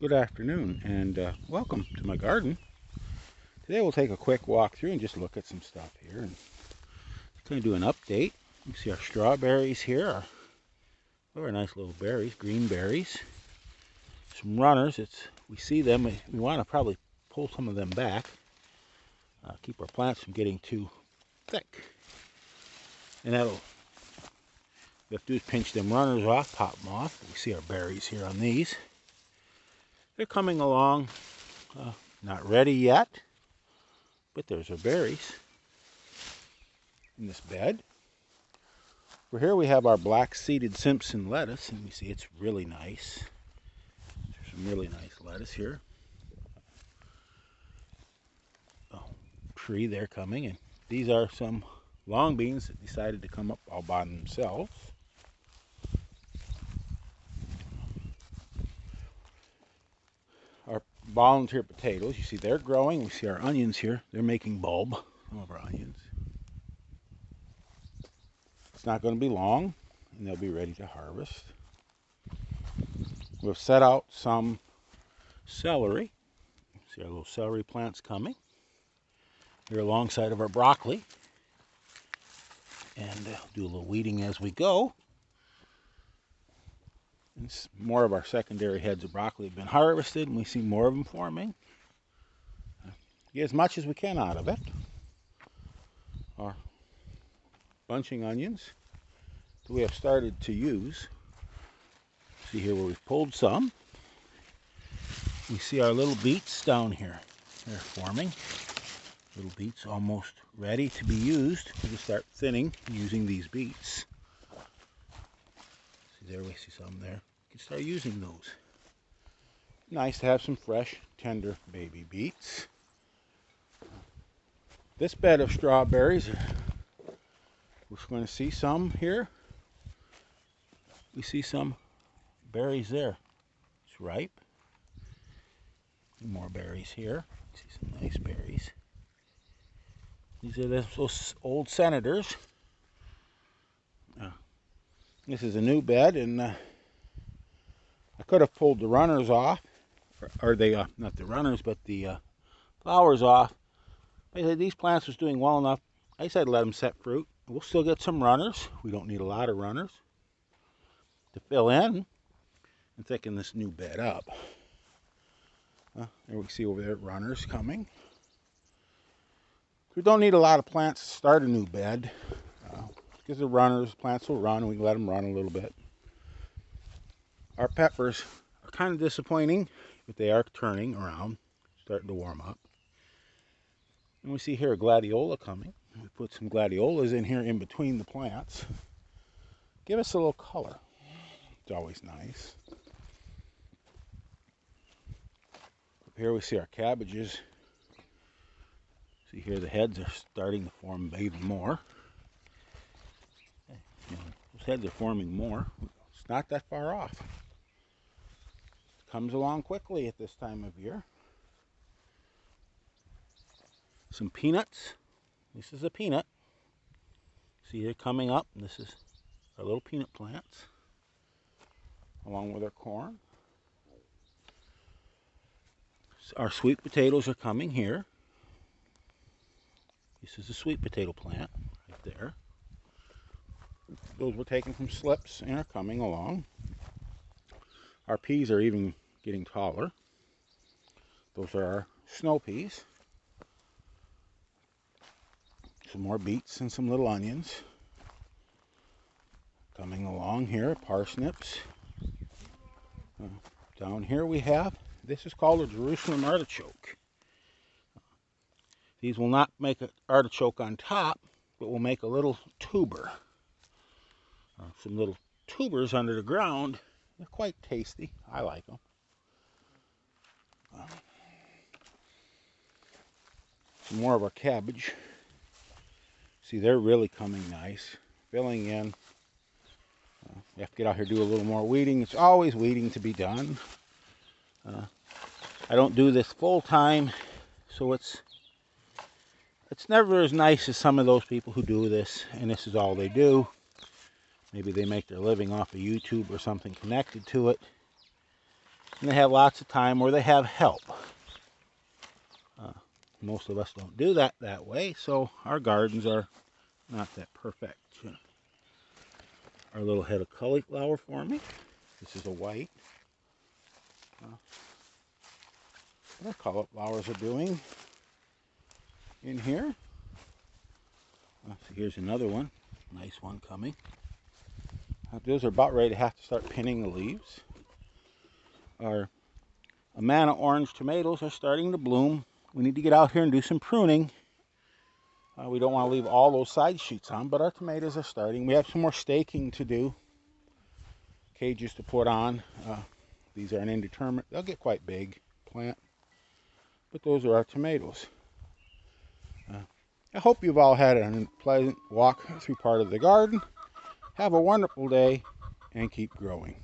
Good afternoon and welcome to my garden. Today we'll take a quick walk through and just look at some stuff here and kind of do an update. You see our strawberries here. They're nice little berries, green berries. Some runners. We see them. We want to probably pull some of them back. Keep our plants from getting too thick. And we have to do is pinch them runners off, pop them off. We see our berries here on these. They're coming along. Not ready yet, but there's our berries in this bed. For here we have our black-seeded Simpson lettuce, and we see it's really nice. There's some really nice lettuce here. Tree there coming, and these are some long beans that decided to come up all by themselves. Our volunteer potatoes, you see they're growing. We see our onions here. They're making bulb, some of our onions. It's not going to be long, and they'll be ready to harvest. We've set out some celery. See our little celery plants coming. Here alongside of our broccoli. And do a little weeding as we go. And more of our secondary heads of broccoli have been harvested, and we see more of them forming. Get as much as we can out of it. Our bunching onions that we have started to use. See here where we've pulled some. We see our little beets down here. They're forming. Little beets almost ready to be used. We can start thinning using these beets. See there, we see some there. You can start using those. Nice to have some fresh, tender baby beets. This bed of strawberries, we're going to see some here. We see some berries there. It's ripe. More berries here. See some nice berries. These are those old senators. This is a new bed, and I could have pulled the runners off, or not the runners, but the flowers off. I said these plants was doing well enough. I said let them set fruit. We'll still get some runners. We don't need a lot of runners to fill in and thicken this new bed up. There we see over there runners coming. We don't need a lot of plants to start a new bed. Because the runners, plants will run, and we can let them run a little bit. Our peppers are kind of disappointing, but they are turning around, starting to warm up. And we see here a gladiola coming. We put some gladiolas in here in between the plants. Give us a little color. It's always nice. Up here we see our cabbages. See here the heads are starting to form even more. Those heads are forming more. It's not that far off. It comes along quickly at this time of year. Some peanuts. This is a peanut. See, they're coming up. This is our little peanut plants, along with our corn. Our sweet potatoes are coming here. This is a sweet potato plant right there. Those were taken from slips and are coming along. Our peas are even getting taller. Those are our snow peas. Some more beets and some little onions. Coming along here, parsnips. Down here we have, this is called a Jerusalem artichoke. These will not make an artichoke on top, but will make a little tuber. Some little tubers under the ground. They're quite tasty. I like them. Some more of our cabbage. See, they're really coming nice. Filling in. You have to get out here and do a little more weeding. It's always weeding to be done. I don't do this full time, so it's never as nice as some of those people who do this, and this is all they do. Maybe they make their living off of YouTube or something connected to it. and they have lots of time or they have help. Most of us don't do that way, so our gardens are not that perfect. Our little head of cauliflower forming. This is a white. What our cauliflowers are doing in here. So here's another one, nice one coming. Those are about ready to have to start pinning the leaves. Our Amana orange tomatoes are starting to bloom. We need to get out here and do some pruning. We don't want to leave all those side shoots on, but our tomatoes are starting. We have some more staking to do. Cages to put on. These are an indeterminate. They'll get quite big plant. But those are our tomatoes. I hope you've all had a pleasant walk through part of the garden. Have a wonderful day and keep growing.